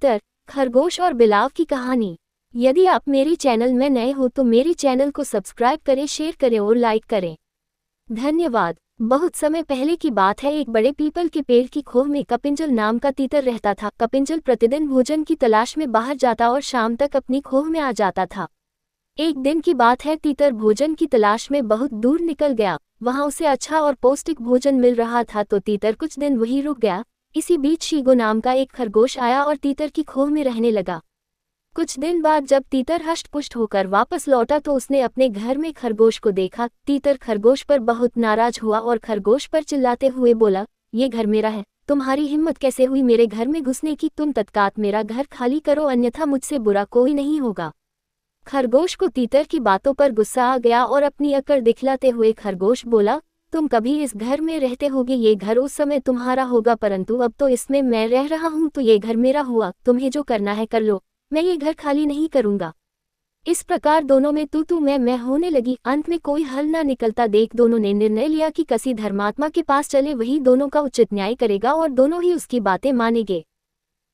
तीतर, खरगोश और बिलाव की कहानी। यदि आप मेरी चैनल में नए हो तो मेरी चैनल को सब्सक्राइब करें, शेयर करें और लाइक करें। धन्यवाद। बहुत समय पहले की बात है, एक बड़े पीपल के पेड़ की खोह में कपिंजल नाम का तीतर रहता था। कपिंजल प्रतिदिन भोजन की तलाश में बाहर जाता और शाम तक अपनी खोह में आ जाता था। एक दिन की बात है, तीतर भोजन की तलाश में बहुत दूर निकल गया। वहां उसे अच्छा और पौष्टिक भोजन मिल रहा था तो तीतर कुछ दिन वहीं रुक गया। इसी बीच शीगो नाम का एक खरगोश आया और तीतर की खोह में रहने लगा। कुछ दिन बाद जब तीतर हष्ट-पुष्ट होकर वापस लौटा तो उसने अपने घर में खरगोश को देखा। तीतर खरगोश पर बहुत नाराज हुआ और खरगोश पर चिल्लाते हुए बोला, ये घर मेरा है, तुम्हारी हिम्मत कैसे हुई मेरे घर में घुसने की? तुम तत्काल मेरा घर खाली करो, अन्यथा मुझसे बुरा कोई नहीं होगा। खरगोश को तीतर की बातों पर गुस्सा आ गया और अपनी अकड़ दिखलाते हुए खरगोश बोला, तुम कभी इस घर में रहते होगे, ये घर उस समय तुम्हारा होगा, परंतु अब तो इसमें मैं रह रहा हूँ तो ये घर मेरा हुआ। तुम्हें जो करना है कर लो, मैं ये घर खाली नहीं करूँगा। इस प्रकार दोनों में तू मैं होने लगी। अंत में कोई हल ना निकलता देख दोनों ने निर्णय लिया कि किसी धर्मात्मा के पास चले, वही दोनों का उचित न्याय करेगा और दोनों ही उसकी बातें मानेंगे।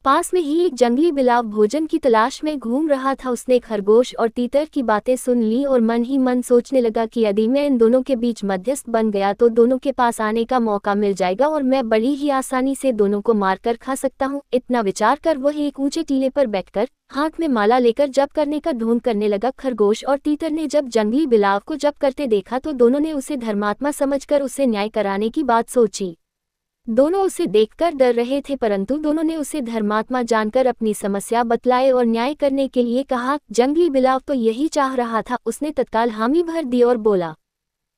पास में ही एक जंगली बिलाव भोजन की तलाश में घूम रहा था। उसने खरगोश और तीतर की बातें सुन ली और मन ही मन सोचने लगा कि यदि मैं इन दोनों के बीच मध्यस्थ बन गया तो दोनों के पास आने का मौका मिल जाएगा और मैं बड़ी ही आसानी से दोनों को मारकर खा सकता हूँ। इतना विचार कर वह एक ऊंचे टीले पर बैठकर हाथ में माला लेकर जप करने का ढोंग करने लगा। खरगोश और तीतर ने जब जंगली बिलाव को जप करते देखा तो दोनों ने उसे धर्मात्मा समझकर उसे न्याय कराने की बात सोची। दोनों उसे देखकर डर रहे थे, परंतु दोनों ने उसे धर्मात्मा जानकर अपनी समस्या बतलाए और न्याय करने के लिए कहा। जंगली बिलाव तो यही चाह रहा था, उसने तत्काल हामी भर दी और बोला,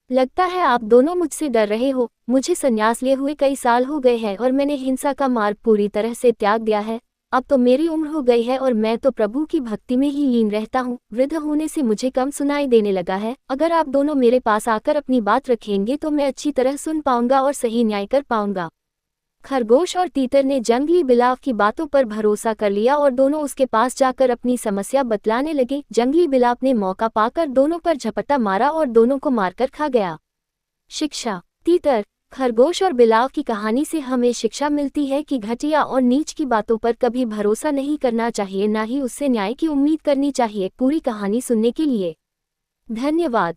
लगता है आप दोनों मुझसे डर रहे हो। मुझे संन्यास लिए हुए कई साल हो गए हैं और मैंने हिंसा का मार्ग पूरी तरह से त्याग दिया है। अब तो मेरी उम्र हो गई है और मैं तो प्रभु की भक्ति में ही लीन रहता हूँ। वृद्ध होने से मुझे कम सुनाई देने लगा है। अगर आप दोनों मेरे पास आकर अपनी बात रखेंगे तो मैं अच्छी तरह सुन पाऊंगा और सही न्याय कर पाऊंगा। खरगोश और तीतर ने जंगली बिलाव की बातों पर भरोसा कर लिया और दोनों उसके पास जाकर अपनी समस्या बतलाने लगे। जंगली बिलाव ने मौका पाकर दोनों पर झपट्टा मारा और दोनों को मारकर खा गया। शिक्षा। तीतर, खरगोश और बिलाव की कहानी से हमें शिक्षा मिलती है कि घटिया और नीच की बातों पर कभी भरोसा नहीं करना चाहिए, ना ही उससे न्याय की उम्मीद करनी चाहिए। पूरी कहानी सुनने के लिए धन्यवाद।